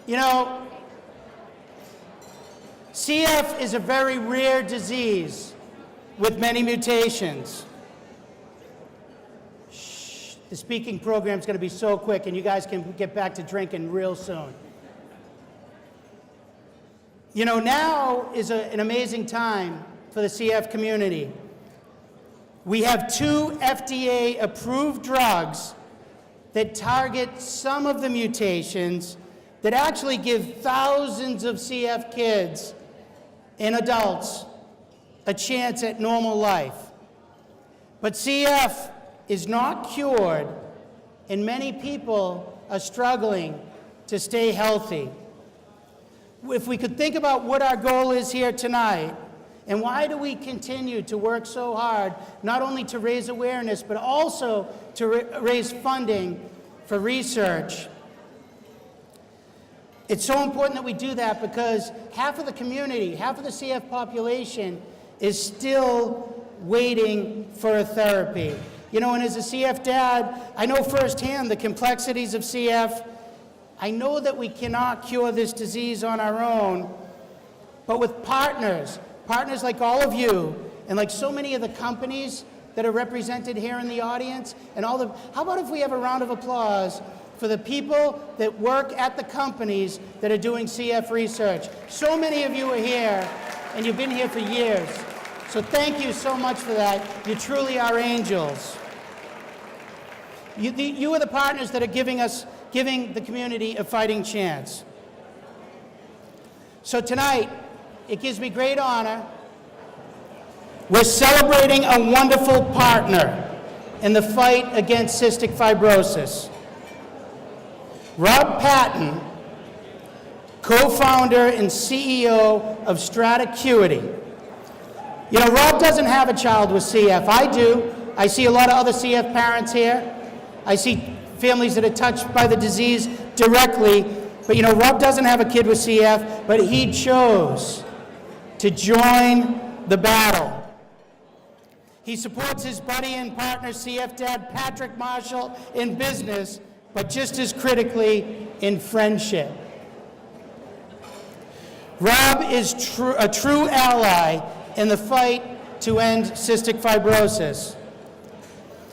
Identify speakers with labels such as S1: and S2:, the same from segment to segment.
S1: You know, CF is a very rare disease with many mutations. Shh, the speaking program is going to be so quick, and you guys can get back to drinking real soon. You know, now is an amazing time for the CF community. We have 2 FDA-approved drugs that target some of the mutations that actually give thousands of CF kids and adults a chance at normal life. But CF is not cured, and many people are struggling to stay healthy. If we could think about what our goal is here tonight, and why do we continue to work so hard, not only to raise awareness, but also to raise funding for research. It's so important that we do that because half of the community, half of the CF population is still waiting for a therapy. You know, and as a CF dad, I know firsthand the complexities of CF. I know that we cannot cure this disease on our own, but with partners like all of you, and like so many of the companies that are represented here in the audience, and how about if we have a round of applause for the people that work at the companies that are doing CF research. So many of you are here, and you've been here for years. So thank you so much for that. You truly are angels. You are the partners that are giving the community a fighting chance. So tonight, it gives me great honor. We're celebrating a wonderful partner in the fight against cystic fibrosis. Rob Patten, co-founder and CEO of Stratacuity. You know, Rob doesn't have a child with CF. I do. I see a lot of other CF parents here. I see families that are touched by the disease directly. But you know, Rob doesn't have a kid with CF, but he chose to join the battle. He supports his buddy and partner, CF dad Patrick Marshall, in business, but just as critically in friendship. Rob is a true ally in the fight to end cystic fibrosis.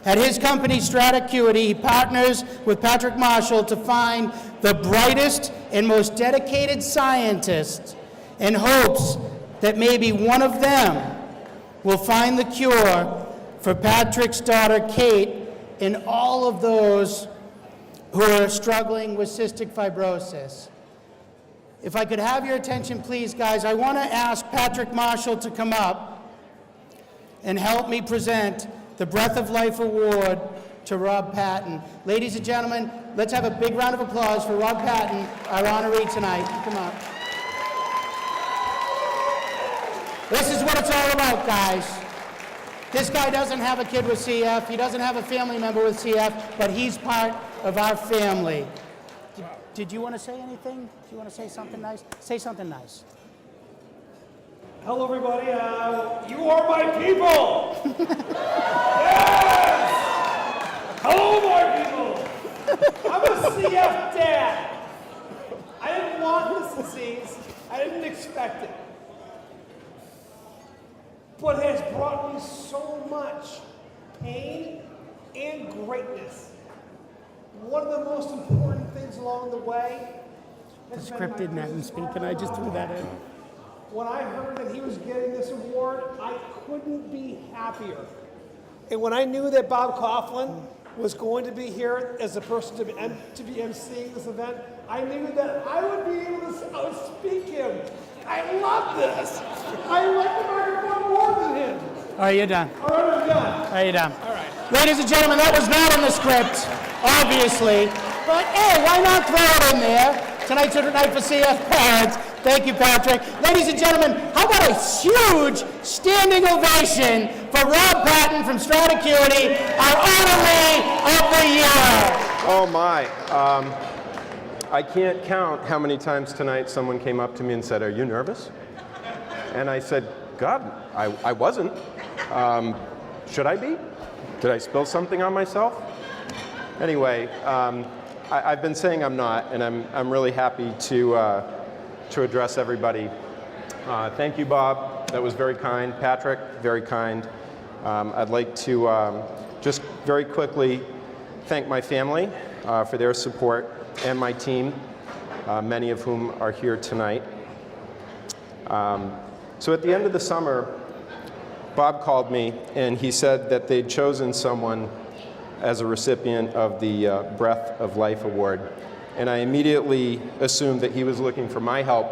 S1: At his company, Stratacuity, he partners with Patrick Marshall to find the brightest and most dedicated scientists in hopes that maybe one of them will find the cure for Patrick's daughter, Kate, and all of those who are struggling with cystic fibrosis. If I could have your attention, please, guys, I want to ask Patrick Marshall to come up and help me present the Breath of Life Award to Rob Patten. Ladies and gentlemen, let's have a big round of applause for Rob Patten, our honoree tonight. Come on. This is what it's all about, guys. This guy doesn't have a kid with CF. He doesn't have a family member with CF, but he's part of our family. Did you want to say anything? Do you want to say something nice? Say something nice.
S2: Hello, everybody. You are my people. Yes. Hello, my people. I'm a CF dad. I didn't want this disease. I didn't expect it. But it has brought me so much pain and greatness. One of the most important things along the way.
S1: The script didn't have him speak, and I just threw that in.
S2: When I heard that he was getting this award, I couldn't be happier. And when I knew that Bob Coughlin was going to be here as the person to be emceeing this event, I knew that I would be able to outspeak him. I love this. I like the microphone more than him.
S1: All right, you're done.
S2: All right, I'm done.
S1: All right, you're done.
S2: All right.
S1: Ladies and gentlemen, that was not in the script, obviously. But hey, why not throw it in there? Tonight's a night for CF parents. Thank you, Patrick. Ladies and gentlemen, how about a huge standing ovation for Rob Patten from Stratacuity, our honoree of the year.
S3: Oh my. I can't count how many times tonight someone came up to me and said, "Are you nervous?" And I said, "God, I wasn't. Should I be? Did I spill something on myself?" Anyway, I've been saying I'm not, and I'm really happy to address everybody. Thank you, Bob. That was very kind. Patrick, very kind. I'd like to just very quickly thank my family for their support and my team, many of whom are here tonight. So at the end of the summer, Bob called me and he said that they'd chosen someone as a recipient of the Breath of Life Award. And I immediately assumed that he was looking for my help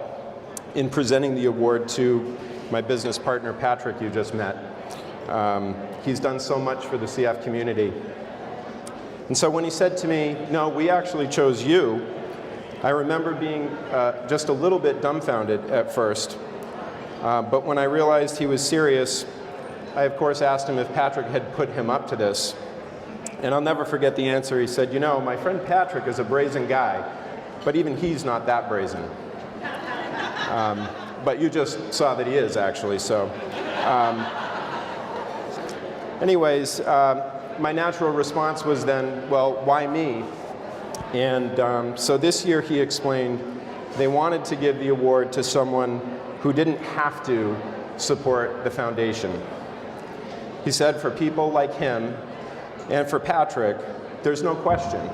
S3: in presenting the award to my business partner, Patrick, you just met. He's done so much for the CF community. And so when he said to me, no, we actually chose you, I remember being just a little bit dumbfounded at first. But when I realized he was serious, I of course asked him if Patrick had put him up to this. And I'll never forget the answer. He said, you know, my friend Patrick is a brazen guy, but even he's not that brazen. But you just saw that he is, actually. So anyways, my natural response was then, well, why me? And so this year he explained they wanted to give the award to someone who didn't have to support the foundation. He said for people like him and for Patrick, there's no question.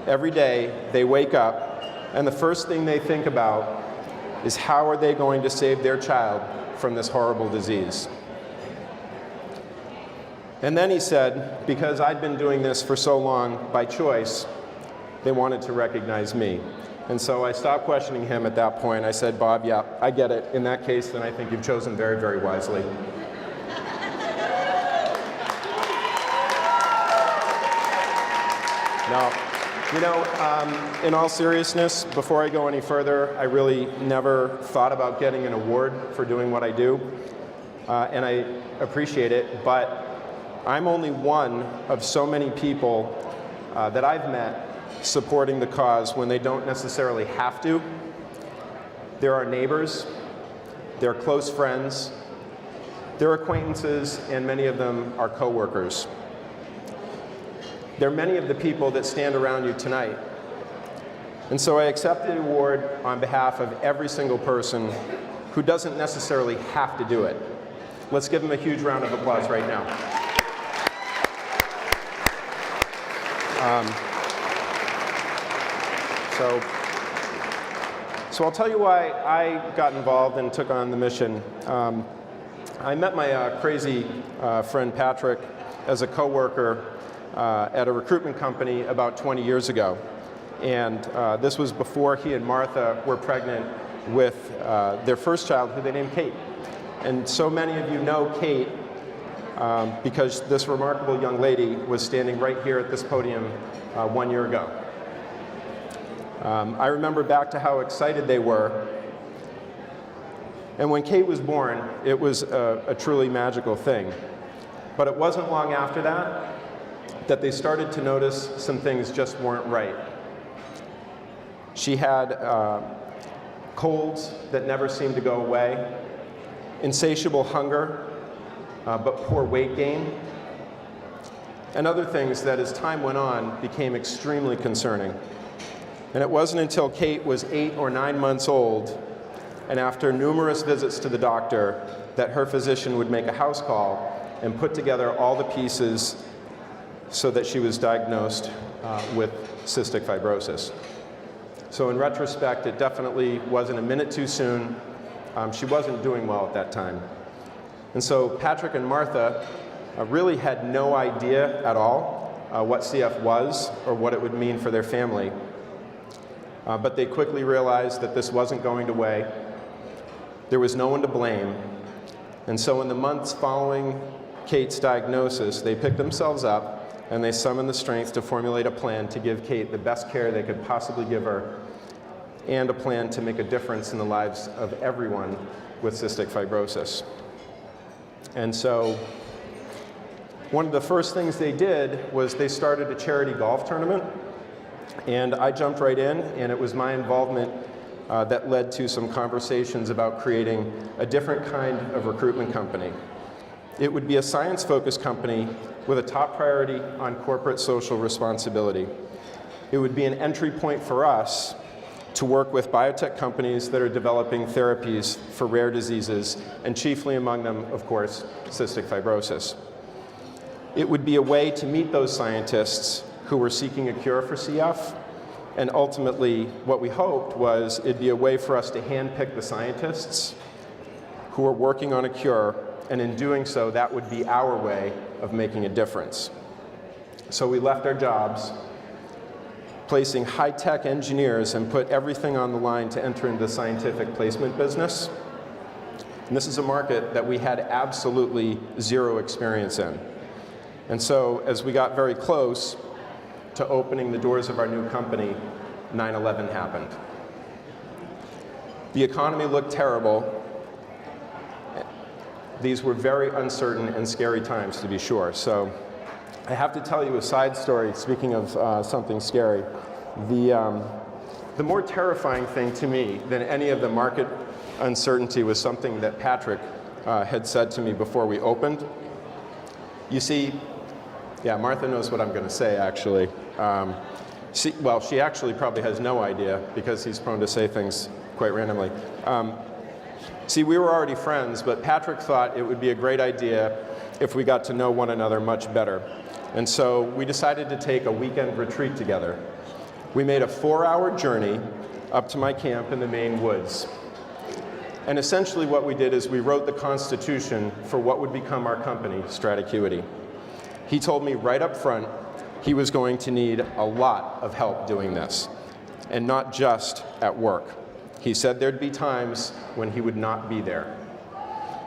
S3: Every day they wake up and the first thing they think about is how are they going to save their child from this horrible disease. And then he said, because I'd been doing this for so long by choice, they wanted to recognize me. And so I stopped questioning him at that point. I said, Bob, yeah, I get it. In that case, then I think you've chosen very, very wisely. Now, you know, in all seriousness, before I go any further, I really never thought about getting an award for doing what I do, and I appreciate it, but I'm only one of so many people that I've met supporting the cause when they don't necessarily have to. There are neighbors, there are close friends, there are acquaintances, and many of them are coworkers. There are many of the people that stand around you tonight. And so I accept the award on behalf of every single person who doesn't necessarily have to do it. Let's give them a huge round of applause right now. So I'll tell you why I got involved and took on the mission. I met my crazy friend Patrick as a coworker at a recruitment company about 20 years ago. And this was before he and Martha were pregnant with their first child, who they named Kate. And so many of you know Kate because this remarkable young lady was standing right here at this podium 1 year ago. I remember back to how excited they were. And when Kate was born, it was a truly magical thing. But it wasn't long after that they started to notice some things just weren't right. She had colds that never seemed to go away, insatiable hunger, but poor weight gain, and other things that as time went on became extremely concerning. And it wasn't until Kate was 8 or 9 months old, and after numerous visits to the doctor, that her physician would make a house call and put together all the pieces so that she was diagnosed with cystic fibrosis. So in retrospect, it definitely wasn't a minute too soon. She wasn't doing well at that time. And so Patrick and Martha really had no idea at all what CF was or what it would mean for their family. But they quickly realized that this wasn't going away. There was no one to blame. And so in the months following Kate's diagnosis, they picked themselves up and they summoned the strength to formulate a plan to give Kate the best care they could possibly give her, and a plan to make a difference in the lives of everyone with cystic fibrosis. And so one of the first things they did was they started a charity golf tournament, and I jumped right in, and it was my involvement that led to some conversations about creating a different kind of recruitment company. It would be a science-focused company with a top priority on corporate social responsibility. it would be an entry point for us to work with biotech companies that are developing therapies for rare diseases, and chiefly among them, of course, cystic fibrosis. It would be a way to meet those scientists who were seeking a cure for CF, and ultimately, what we hoped was it'd be a way for us to handpick the scientists who are working on a cure, and in doing so, that would be our way of making a difference. So we left our jobs, placing high-tech engineers, and put everything on the line to enter into the scientific placement business. And this is a market that we had absolutely zero experience in. And so as we got very close to opening the doors of our new company, 9/11 happened. The economy looked terrible. These were very uncertain and scary times, to be sure. So I have to tell you a side story, speaking of something scary. The more terrifying thing to me than any of the market uncertainty was something that Patrick had said to me before we opened. You see, yeah, Martha knows what I'm going to say, actually. She actually probably has no idea because he's prone to say things quite randomly. See, we were already friends, but Patrick thought it would be a great idea if we got to know one another much better. And so we decided to take a weekend retreat together. We made a 4-hour journey up to my camp in the Maine woods. And essentially what we did is we wrote the constitution for what would become our company, Stratacuity. He told me right up front he was going to need a lot of help doing this, and not just at work. He said there'd be times when he would not be there.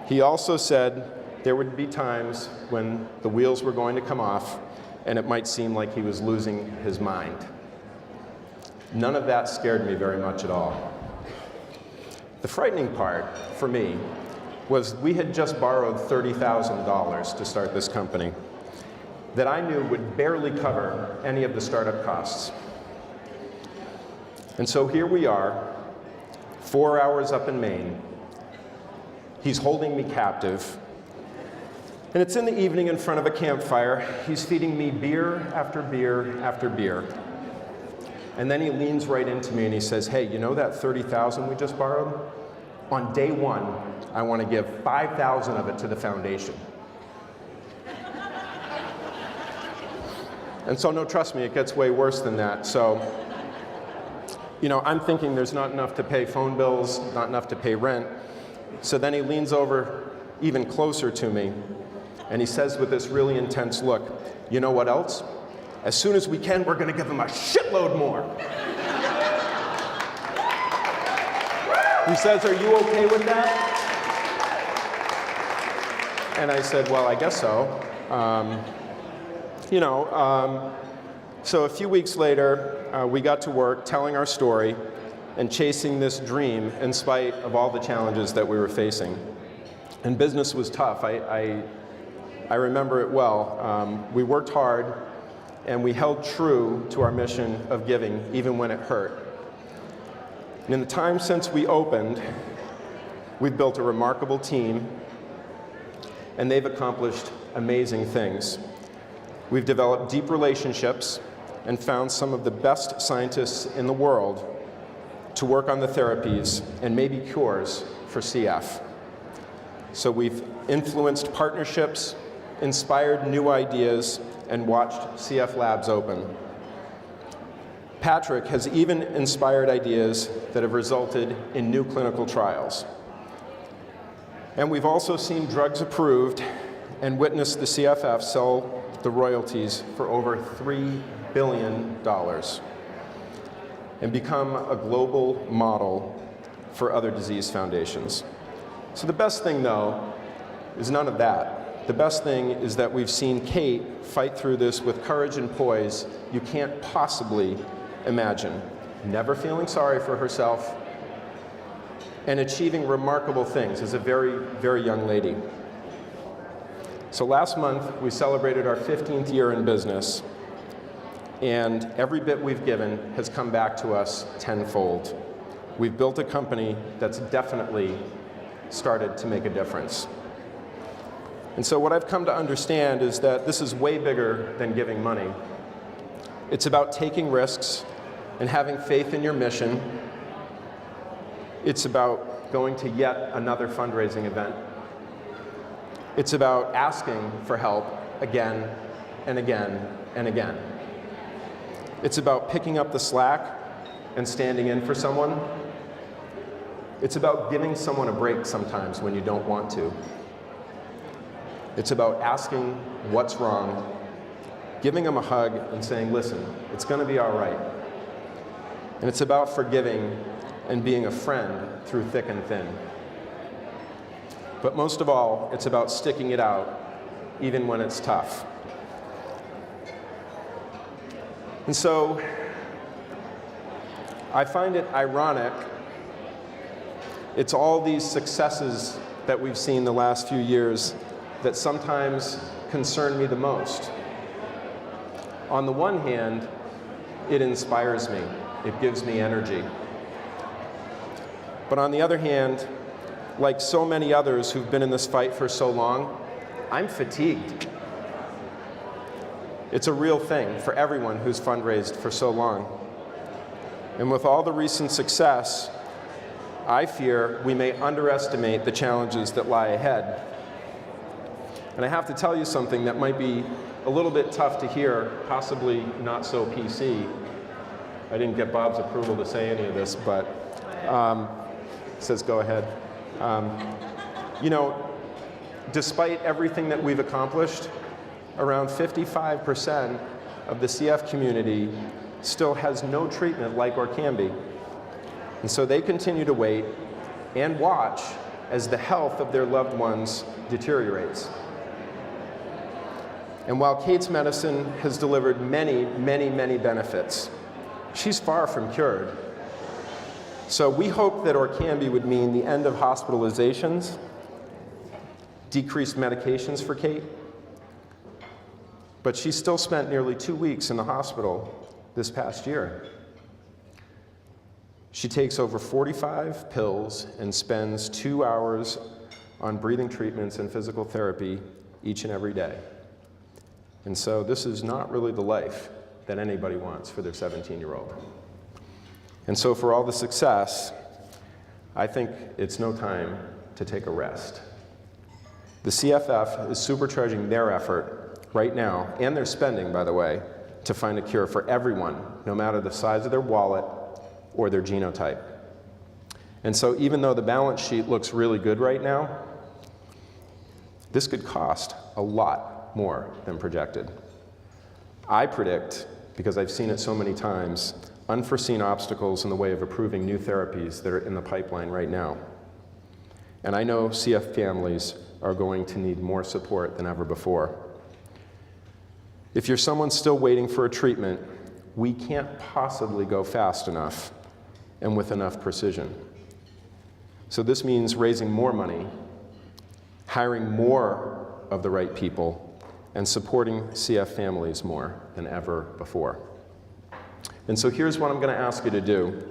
S3: He also said there would be times when the wheels were going to come off and it might seem like he was losing his mind. None of that scared me very much at all. The frightening part for me was we had just borrowed $30,000 to start this company that I knew would barely cover any of the startup costs. And so here we are, 4 hours up in Maine. He's holding me captive. And it's in the evening in front of a campfire. He's feeding me beer after beer after beer. And then he leans right into me and he says, hey, you know that $30,000 we just borrowed? On day one, I want to give $5,000 of it to the foundation. And so, no, trust me, it gets way worse than that. So, you know, I'm thinking there's not enough to pay phone bills, not enough to pay rent. So then he leans over even closer to me, and he says with this really intense look, you know what else? As soon as we can, we're going to give him a shitload more. He says, are you okay with that? And I said, well, I guess so. So a few weeks later, we got to work telling our story and chasing this dream in spite of all the challenges that we were facing. And business was tough. I remember it well. We worked hard, and we held true to our mission of giving, even when it hurt. And in the time since we opened, we've built a remarkable team, and they've accomplished amazing things. We've developed deep relationships and found some of the best scientists in the world to work on the therapies and maybe cures for CF. So we've influenced partnerships, inspired new ideas, and watched CF labs open. Patrick has even inspired ideas that have resulted in new clinical trials. And we've also seen drugs approved and witnessed the CFF sell the royalties for over $3 billion and become a global model for other disease foundations. So the best thing, though, is none of that. The best thing is that we've seen Kate fight through this with courage and poise you can't possibly imagine, never feeling sorry for herself, and achieving remarkable things as a very, very young lady. So last month, we celebrated our 15th year in business, and every bit we've given has come back to us tenfold. We've built a company that's definitely started to make a difference. And so what I've come to understand is that this is way bigger than giving money. It's about taking risks and having faith in your mission. It's about going to yet another fundraising event. It's about asking for help again and again and again. It's about picking up the slack and standing in for someone. It's about giving someone a break sometimes when you don't want to. It's about asking what's wrong, giving them a hug and saying, listen, it's going to be all right. And it's about forgiving and being a friend through thick and thin. But most of all, it's about sticking it out, even when it's tough. And so, I find it ironic, it's all these successes that we've seen the last few years that sometimes concern me the most. On the one hand, it inspires me, it gives me energy. But on the other hand, like so many others who've been in this fight for so long, I'm fatigued. It's a real thing for everyone who's fundraised for so long. And with all the recent success, I fear we may underestimate the challenges that lie ahead. And I have to tell you something that might be a little bit tough to hear, possibly not so PC. I didn't get Bob's approval to say any of this, but says go ahead. You know, despite everything that we've accomplished, around 55% of the CF community still has no treatment like Orkambi. And so they continue to wait and watch as the health of their loved ones deteriorates. And while Kate's medicine has delivered many, many, many benefits, she's far from cured. So we hope that Orkambi would mean the end of hospitalizations, decreased medications for Kate, but she still spent nearly 2 weeks in the hospital this past year. She takes over 45 pills and spends 2 hours on breathing treatments and physical therapy each and every day. And so this is not really the life that anybody wants for their 17-year-old. And so for all the success, I think it's no time to take a rest. The CFF is supercharging their effort right now, and their spending, by the way, to find a cure for everyone, no matter the size of their wallet or their genotype. And so even though the balance sheet looks really good right now, this could cost a lot more than projected. I predict, because I've seen it so many times, unforeseen obstacles in the way of approving new therapies that are in the pipeline right now. And I know CF families are going to need more support than ever before. If you're someone still waiting for a treatment, we can't possibly go fast enough and with enough precision. So this means raising more money, hiring more of the right people, and supporting CF families more than ever before. And so here's what I'm going to ask you to do.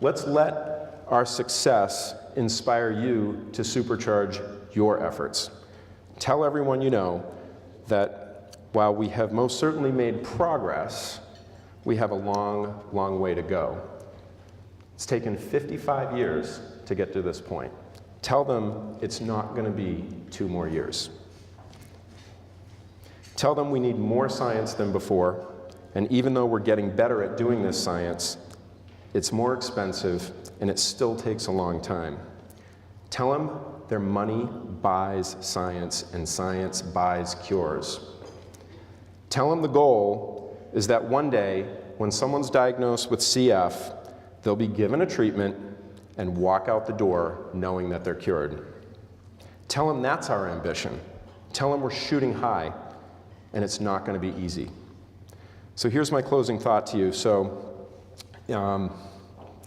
S3: Let's let our success inspire you to supercharge your efforts. Tell everyone you know that while we have most certainly made progress, we have a long, long way to go. It's taken 55 years to get to this point. Tell them it's not going to be 2 more years. Tell them we need more science than before, and even though we're getting better at doing this science, it's more expensive and it still takes a long time. Tell them their money buys science and science buys cures. Tell them the goal is that one day, when someone's diagnosed with CF, they'll be given a treatment and walk out the door knowing that they're cured. Tell them that's our ambition. Tell them we're shooting high, and it's not going to be easy. So here's my closing thought to you. So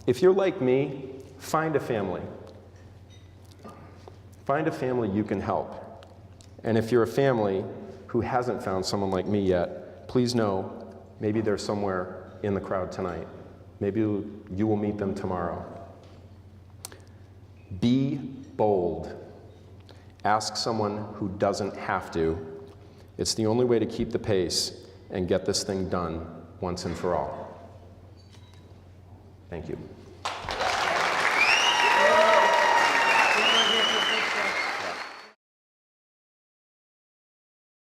S3: if you're like me, find a family. Find a family you can help. And if you're a family who hasn't found someone like me yet, please know maybe they're somewhere in the crowd tonight. Maybe you will meet them tomorrow. Be bold. Ask someone who doesn't have to. It's the only way to keep the pace and get this thing done once and for all. Thank you.